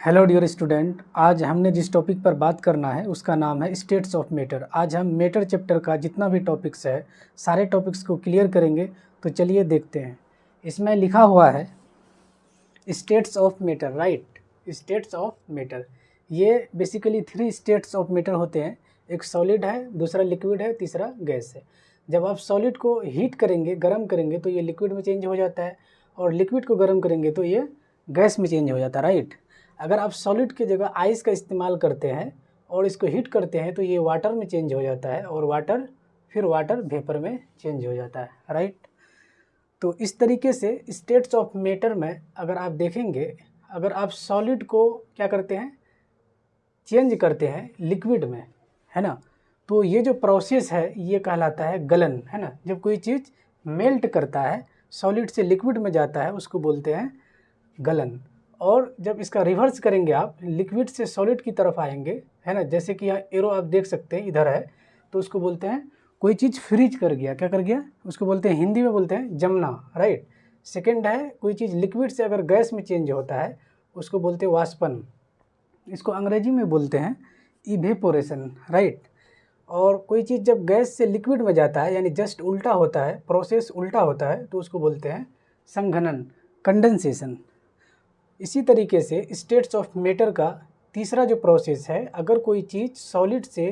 Hello dear student, आज हमने जिस टॉपिक पर बात करना है उसका नाम है स्टेट्स ऑफ मैटर। आज हम मैटर चैप्टर का जितना भी टॉपिक्स है सारे टॉपिक्स को क्लियर करेंगे। तो चलिए देखते हैं। इसमें लिखा हुआ है states of matter, right. States of matter, ये बेसिकली 3 स्टेट्स ऑफ मैटर होते हैं। एक सॉलिड है, दूसरा लिक्विड है, तीसरा गैस है। जब आप सॉलिड को हीट करेंगे, गर्म करेंगे, तो ये लिक्विड में चेंज हो जाता है, और लिक्विड को गर्म करेंगे तो ये गैस में चेंज हो जाता है, राइट। अगर आप सॉलिड की जगह आइस का इस्तेमाल करते हैं और इसको हीट करते हैं तो ये वाटर में चेंज हो जाता है, और वाटर वेपर में चेंज हो जाता है, राइट। तो इस तरीके से स्टेट्स ऑफ मैटर में अगर आप देखेंगे, अगर आप सॉलिड को क्या करते हैं, चेंज करते हैं लिक्विड में, है ना, तो ये जो प्रोसेस है ये कहलाता है गलन, है ना। जब कोई चीज़ मेल्ट करता है, सॉलिड से लिक्विड में जाता है, उसको बोलते हैं गलन। और जब इसका रिवर्स करेंगे, आप लिक्विड से सॉलिड की तरफ आएंगे, है ना, जैसे कि यहाँ एरो आप देख सकते हैं इधर है, तो उसको बोलते हैं कोई चीज़ फ्रीज कर गया, क्या कर गया, उसको बोलते हैं, हिंदी में बोलते हैं जमना, राइट। सेकंड है कोई चीज़ लिक्विड से अगर गैस में चेंज होता है उसको बोलते हैं वाष्पन, इसको अंग्रेजी में बोलते हैं इवेपोरेशन, राइट। और कोई चीज़ जब गैस से लिक्विड में जाता है, यानी जस्ट उल्टा होता है, प्रोसेस उल्टा होता है, तो उसको बोलते हैं संघनन, कंडेंसेशन। इसी तरीके से स्टेट्स ऑफ मैटर का तीसरा जो प्रोसेस है, अगर कोई चीज़ सॉलिड से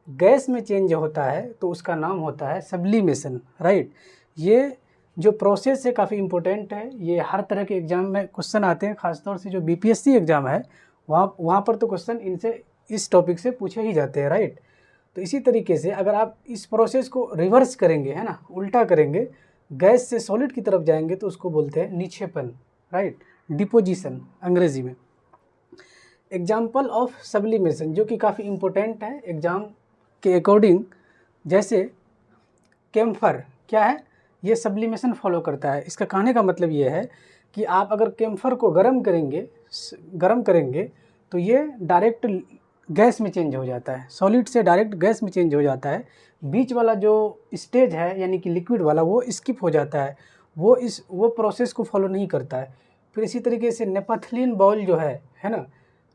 गैस में चेंज होता है तो उसका नाम होता है सब्लिमेशन, राइट। ये जो प्रोसेस है काफ़ी इम्पोर्टेंट है, ये हर तरह के एग्ज़ाम में क्वेश्चन आते हैं, खासतौर से जो बीपीएससी एग्ज़ाम है वहाँ पर तो क्वेश्चन इनसे इस टॉपिक से पूछे ही जाते हैं, राइट। तो इसी तरीके से अगर आप इस प्रोसेस को रिवर्स करेंगे, है ना, उल्टा करेंगे, गैस से सॉलिड की तरफ जाएंगे, तो उसको बोलते हैं निक्षेपण, राइट, डिपोजिशन अंग्रेजी में। एग्जाम्पल ऑफ सब्लिमेशन जो कि काफ़ी इम्पोर्टेंट है एग्ज़ाम के अकॉर्डिंग, जैसे कैम्फर क्या है, ये सब्लिमेशन फॉलो करता है। इसका कहने का मतलब ये है कि आप अगर कैम्फर को गर्म करेंगे तो ये डायरेक्ट गैस में चेंज हो जाता है, सॉलिड से डायरेक्ट गैस में चेंज हो जाता है। बीच वाला जो स्टेज है यानी कि लिक्विड वाला, वो स्किप हो जाता है, वो प्रोसेस को फॉलो नहीं करता है। फिर इसी तरीके से नेपथलीन बॉल जो है ना,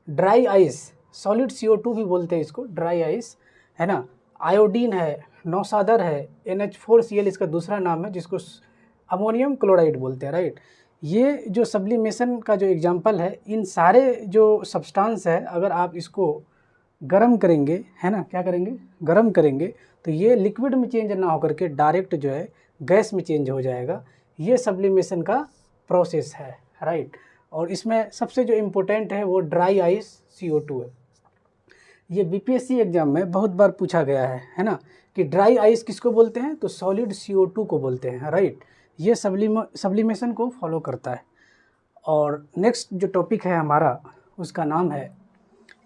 ड्राई आइस, सॉलिड CO2 भी बोलते हैं इसको, ड्राई आइस, है ना, आयोडीन है, नौसादर है, NH4Cl इसका दूसरा नाम है, जिसको अमोनियम क्लोराइड बोलते हैं, राइट। ये जो सब्लिमेशन का जो एग्जांपल है, इन सारे जो सब्सटेंस है, अगर आप इसको गरम करेंगे, है ना, क्या करेंगे, गरम करेंगे, तो ये लिक्विड में चेंज ना होकर के डायरेक्ट जो है गैस में चेंज हो जाएगा। ये सब्लिमेशन का प्रोसेस है, राइट। और इसमें सबसे जो इम्पोर्टेंट है वो ड्राई आइस CO2 है। ये बीपीएससी एग्जाम में बहुत बार पूछा गया है ना, कि ड्राई आइस किसको बोलते हैं, तो सॉलिड CO2 को बोलते हैं, राइट। ये सब्लिमेशन को फॉलो करता है। और नेक्स्ट जो टॉपिक है हमारा, उसका नाम है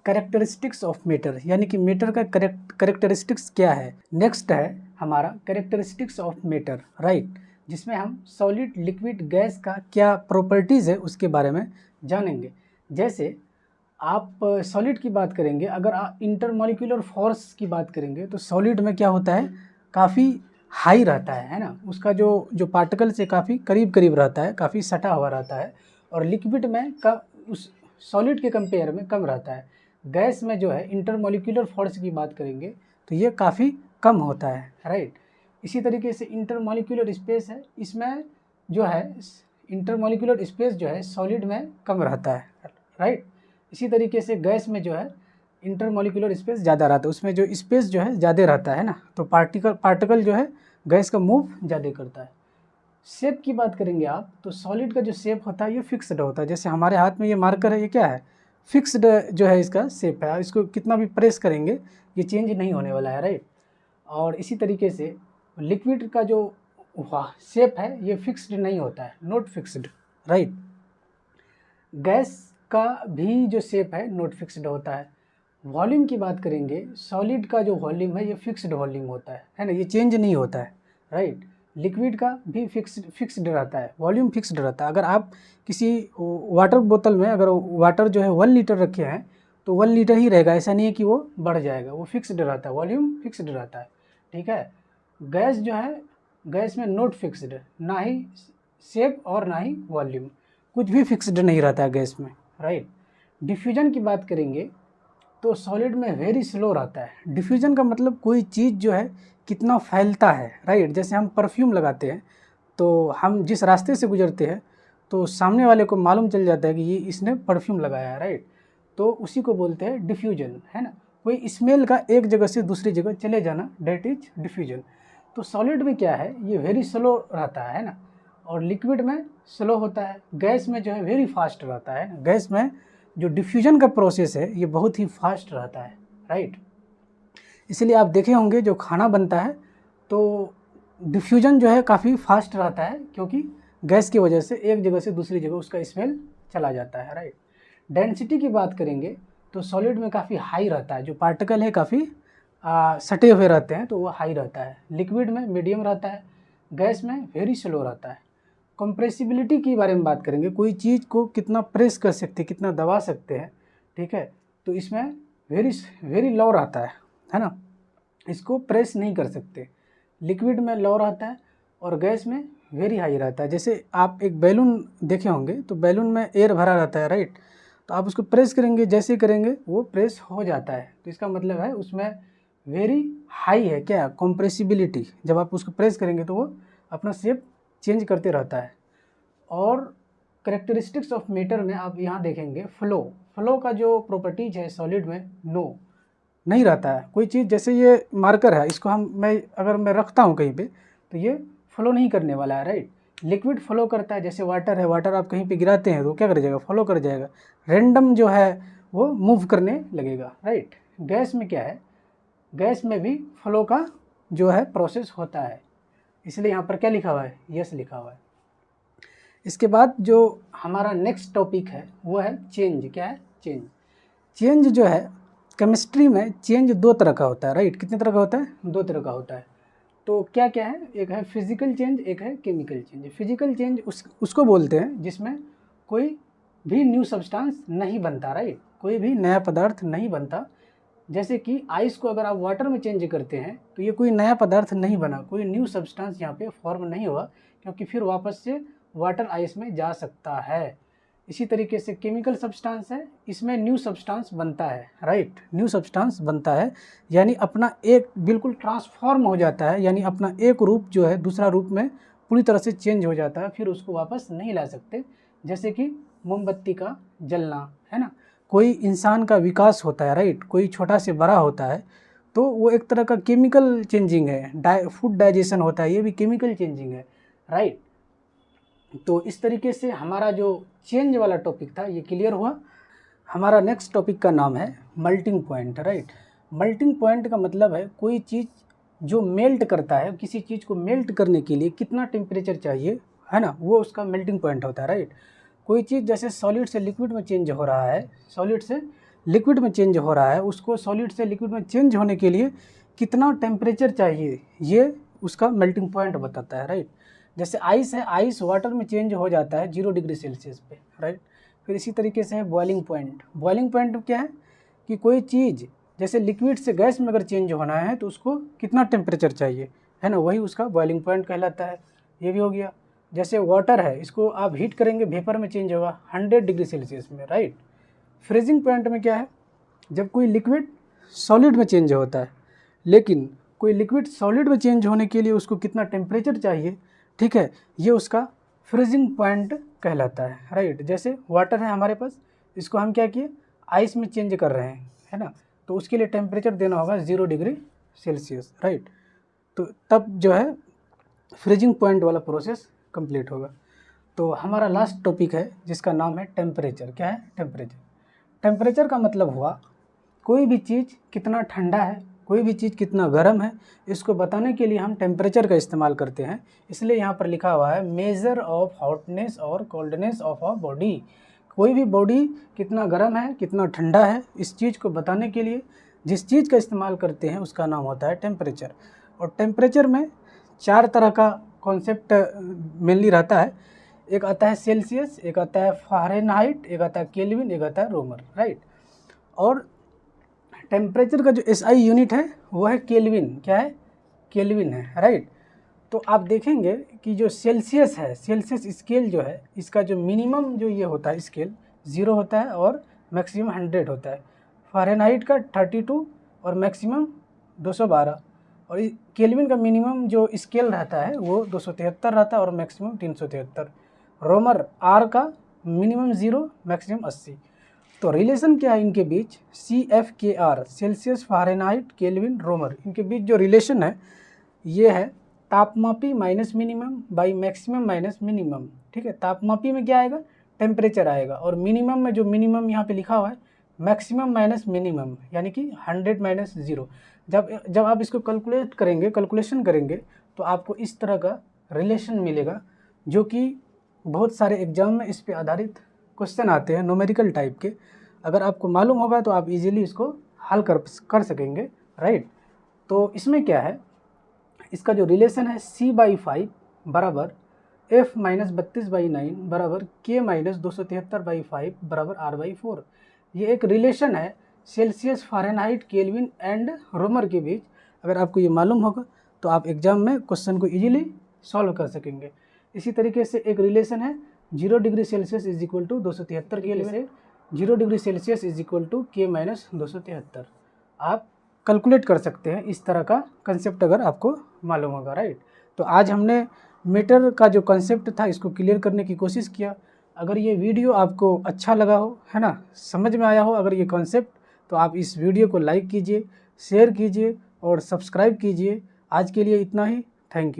कैरेक्टरिस्टिक्स ऑफ मैटर, यानी कि मैटर का कैरेक्टरिस्टिक्स क्या है। नेक्स्ट है हमारा कैरेक्टरिस्टिक्स ऑफ मैटर, राइट, जिसमें हम सॉलिड, लिक्विड, गैस का क्या प्रॉपर्टीज़ है उसके बारे में जानेंगे। जैसे आप सॉलिड की बात करेंगे, अगर आप इंटरमॉलिक्यूलर फोर्स की बात करेंगे, तो सॉलिड में क्या होता है, काफ़ी हाई रहता है ना, उसका जो पार्टिकल से काफ़ी करीब करीब रहता है, काफ़ी सटा हुआ रहता है। और लिक्विड में उस सॉलिड के कंपेयर में कम रहता है। गैस में जो है इंटरमॉलिक्यूलर फोर्स की बात करेंगे तो ये काफ़ी कम होता है, राइट। इसी तरीके से इंटरमॉलिक्यूलर स्पेस है, इसमें जो है इंटरमॉलिक्यूलर स्पेस जो है सॉलिड में कम रहता है, राइट। इसी तरीके से गैस में जो है इंटरमॉलिक्यूलर स्पेस ज़्यादा रहता है, उसमें जो स्पेस जो है ज़्यादा रहता है ना, तो पार्टिकल जो है गैस का मूव ज़्यादा करता है। शेप की बात करेंगे आप, तो सॉलिड का जो शेप होता है ये फिक्स्ड होता है। जैसे हमारे हाथ में ये मार्कर है, ये क्या है, फिक्स्ड जो है इसका शेप है, इसको कितना भी प्रेस करेंगे ये चेंज नहीं होने वाला है, राइट। और इसी तरीके से लिक्विड का जो शेप है ये फिक्स्ड नहीं होता है, नॉट फिक्स्ड, राइट। गैस का भी जो शेप है नॉट फिक्स्ड होता है। वॉल्यूम की बात करेंगे, सॉलिड का जो वॉल्यूम है ये फिक्स्ड वॉल्यूम होता है ना, ये चेंज नहीं होता है, राइट। लिक्विड का भी फिक्स्ड रहता है, वॉल्यूम फिक्स्ड रहता है। अगर आप किसी वाटर बोतल में अगर वाटर जो है 1 लीटर रखे हैं तो 1 लीटर ही रहेगा, ऐसा नहीं है कि वो बढ़ जाएगा, वो फिक्स्ड रहता है, वॉल्यूम फिक्स्ड रहता है, ठीक है। गैस जो है, गैस में नॉट फिक्स्ड, ना ही शेप और ना ही वॉल्यूम, कुछ भी फिक्स्ड नहीं रहता है गैस में, राइट। डिफ्यूजन की बात करेंगे तो सॉलिड में वेरी स्लो रहता है। डिफ्यूजन का मतलब कोई चीज़ जो है कितना फैलता है, राइट। जैसे हम परफ्यूम लगाते हैं तो हम जिस रास्ते से गुजरते हैं तो सामने वाले को मालूम चल जाता है कि ये इसने परफ्यूम लगाया है, राइट। तो उसी को बोलते हैं डिफ्यूजन, है ना। कोई स्मेल का एक जगह से दूसरी जगह चले जाना, डेट इज डिफ्यूजन। तो सॉलिड में क्या है, ये वेरी स्लो रहता है ना, और लिक्विड में स्लो होता है। गैस में जो है वेरी फास्ट रहता है। गैस में जो डिफ्यूजन का प्रोसेस है ये बहुत ही फास्ट रहता है, राइट। इसलिए आप देखे होंगे जो खाना बनता है तो डिफ्यूजन जो है काफ़ी फास्ट रहता है, क्योंकि गैस की वजह से एक जगह से दूसरी जगह उसका स्मेल चला जाता है, राइट। डेंसिटी की बात करेंगे तो सॉलिड में काफ़ी हाई रहता है, जो पार्टिकल है काफ़ी सटे हुए रहते हैं तो वो हाई रहता है। लिक्विड में मीडियम रहता है, गैस में वेरी स्लो रहता है। कंप्रेसिबिलिटी के बारे में बात करेंगे, कोई चीज़ को कितना प्रेस कर सकते हैं, कितना दबा सकते हैं, ठीक है, तो इसमें वेरी लो रहता है ना, इसको प्रेस नहीं कर सकते। लिक्विड में लो रहता है और गैस में वेरी हाई रहता है। जैसे आप एक बैलून देखे होंगे तो बैलून में एयर भरा रहता है, राइट। तो आप उसको प्रेस करेंगे, जैसे ही करेंगे वो प्रेस हो जाता है, तो इसका मतलब है उसमें वेरी हाई है क्या, कंप्रेसिबिलिटी। जब आप उसको प्रेस करेंगे तो वो अपना शेप चेंज करते रहता है। और करेक्टरिस्टिक्स ऑफ मैटर में आप यहाँ देखेंगे फ्लो का जो प्रॉपर्टीज है सॉलिड में नो नहीं रहता है। कोई चीज़ जैसे ये मार्कर है, इसको अगर मैं रखता हूँ कहीं पे तो ये फ्लो नहीं करने वाला है, राइट। लिक्विड फ्लो करता है, जैसे वाटर है, वाटर आप कहीं पे गिराते हैं तो क्या कर जाएगा, फ्लो कर जाएगा। रैंडम जो है वो मूव करने लगेगा, राइट। गैस में क्या है, गैस में भी फ्लो का जो है प्रोसेस होता है, इसलिए यहाँ पर क्या लिखा हुआ है, यस लिखा हुआ है। इसके बाद जो हमारा नेक्स्ट टॉपिक है वो है चेंज। क्या है, चेंज। चेंज जो है केमिस्ट्री में चेंज दो तरह का होता है, राइट। कितने तरह का होता है, दो तरह का होता है। तो क्या क्या है, एक है फिजिकल चेंज, एक है केमिकल चेंज। फिजिकल चेंज उसको बोलते हैं जिसमें कोई भी न्यू सब्सटेंस नहीं बनता, राइट, कोई भी नया पदार्थ नहीं बनता। जैसे कि आइस को अगर आप वाटर में चेंज करते हैं तो ये कोई नया पदार्थ नहीं बना, कोई न्यू सब्सटेंस यहाँ पे फॉर्म नहीं हुआ, क्योंकि फिर वापस से वाटर आइस में जा सकता है। इसी तरीके से केमिकल सब्सटेंस है, इसमें न्यू सब्सटेंस बनता है, राइट, न्यू सब्सटेंस बनता है, यानी अपना एक बिल्कुल ट्रांसफॉर्म हो जाता है, यानी अपना एक रूप जो है दूसरा रूप में पूरी तरह से चेंज हो जाता है, फिर उसको वापस नहीं ला सकते। जैसे कि मोमबत्ती का जलना, है ना। कोई इंसान का विकास होता है, राइट, कोई छोटा से बड़ा होता है तो वो एक तरह का केमिकल चेंजिंग है। फूड डाइजेशन होता है, ये भी केमिकल चेंजिंग है, राइट। तो इस तरीके से हमारा जो चेंज वाला टॉपिक था ये क्लियर हुआ। हमारा नेक्स्ट टॉपिक का नाम है melting point, right. Melting point का मतलब है कोई चीज़ जो मेल्ट करता है, किसी चीज़ को मेल्ट करने के लिए कितना टेम्परेचर चाहिए, है ना, वो उसका मेल्टिंग पॉइंट होता है, राइट। कोई चीज़ जैसे सॉलिड से लिक्विड में चेंज हो रहा है, सॉलिड से लिक्विड में चेंज हो रहा है, उसको सॉलिड से लिक्विड में चेंज होने के लिए कितना टेम्परेचर चाहिए, ये उसका मेल्टिंग पॉइंट बताता है, राइट। जैसे आइस है, आइस वाटर में चेंज हो जाता है 0 डिग्री सेल्सियस पे, राइट। फिर इसी तरीके से है बॉइलिंग पॉइंट। बॉइलिंग पॉइंट क्या है कि कोई चीज़ जैसे लिक्विड से गैस में अगर चेंज होना है तो उसको कितना टेम्परेचर चाहिए, है ना, वही उसका बॉइलिंग पॉइंट कहलाता है। ये भी हो गया। जैसे वाटर है, इसको आप हीट करेंगे वेपर में चेंज होगा 100 डिग्री सेल्सियस में, राइट। फ्रीजिंग पॉइंट में क्या है, जब कोई लिक्विड सॉलिड में चेंज होता है, लेकिन कोई लिक्विड सॉलिड में चेंज होने के लिए उसको कितना टेम्परेचर चाहिए, ठीक है, ये उसका फ्रीजिंग पॉइंट कहलाता है, राइट। जैसे वाटर है हमारे पास, इसको हम क्या किए, आइस में चेंज कर रहे हैं, है ना, तो उसके लिए टेम्परेचर देना होगा 0 डिग्री सेल्सियस, राइट। तो तब जो है फ्रीजिंग पॉइंट वाला प्रोसेस कंप्लीट होगा। तो हमारा लास्ट टॉपिक है जिसका नाम है टेम्परेचर। क्या है, टेम्परेचर। टेम्परेचर का मतलब हुआ कोई भी चीज़ कितना ठंडा है, कोई भी चीज़ कितना गर्म है, इसको बताने के लिए हम टेम्परेचर का इस्तेमाल करते हैं। इसलिए यहाँ पर लिखा हुआ है मेजर ऑफ हॉटनेस और कोल्डनेस ऑफ अ बॉडी। कोई भी बॉडी कितना गर्म है, कितना ठंडा है, इस चीज़ को बताने के लिए जिस चीज़ का इस्तेमाल करते हैं उसका नाम होता है टेम्परेचर। और टेम्परेचर में 4 तरह का कॉन्सेप्ट मेनली रहता है। एक आता है सेल्सियस, एक आता है फ़ारेनहाइट, एक आता है केल्विन, एक आता है रोमर, राइट। और टेम्परेचर का जो एसआई यूनिट है वो है केल्विन। क्या है, केल्विन है, राइट। तो आप देखेंगे कि जो सेल्सियस है, सेल्सियस स्केल जो है, इसका जो मिनिमम जो ये होता है स्केल 0 होता है और मैक्सिमम 100 होता है, फ़ारेनहाइट का 32 और मैक्सिमम 212, और केल्विन का मिनिमम जो स्केल रहता है वो 273 रहता है और मैक्सिमम 373। रोमर आर का मिनिमम 0, मैक्सिमम 80। तो रिलेशन क्या है इनके बीच, CFKR Celsius Fahrenheit Kelvin Romer, इनके बीच जो रिलेशन है ये है तापमापी minus minimum by maximum minus minimum. ठीक है, तापमापी में क्या आएगा, टेम्परेचर आएगा, और मिनिमम में जो मिनिमम यहाँ पे लिखा हुआ है मैक्सिमम माइनस मिनिमम, यानी कि 100 माइनस 0। जब आप इसको कैलकुलेशन करेंगे तो आपको इस तरह का रिलेशन मिलेगा, जो कि बहुत सारे एग्जाम में इस पे आधारित क्वेश्चन आते हैं न्यूमेरिकल टाइप के। अगर आपको मालूम होगा तो आप इजीली इसको हल कर सकेंगे, राइट। तो इसमें क्या है, इसका जो रिलेशन है C/5 बराबर F माइनस 32/9 बराबर K माइनस 273/5 बराबर R/4। ये एक रिलेशन है सेल्सियस फ़ारेनहाइट केल्विन एंड रोमर के बीच। अगर आपको ये मालूम होगा तो आप एग्जाम में क्वेश्चन को इजीली सॉल्व कर सकेंगे। इसी तरीके से एक रिलेशन है 0 degree Celsius is equal to 273 के लिए 0 degree Celsius is equal to K minus 273। आप कैलकुलेट कर सकते हैं इस तरह का कंसेप्ट अगर आपको मालूम होगा, राइट। तो आज हमने मीटर का जो कंसेप्ट था इसको क्लियर करने की कोशिश किया। अगर ये वीडियो आपको अच्छा लगा हो, है ना, समझ में आया हो अगर ये कॉन्सेप्ट, तो आप इस वीडियो को लाइक कीजिए, शेयर कीजिए और सब्सक्राइब कीजिए। आज के लिए इतना ही, थैंक यू।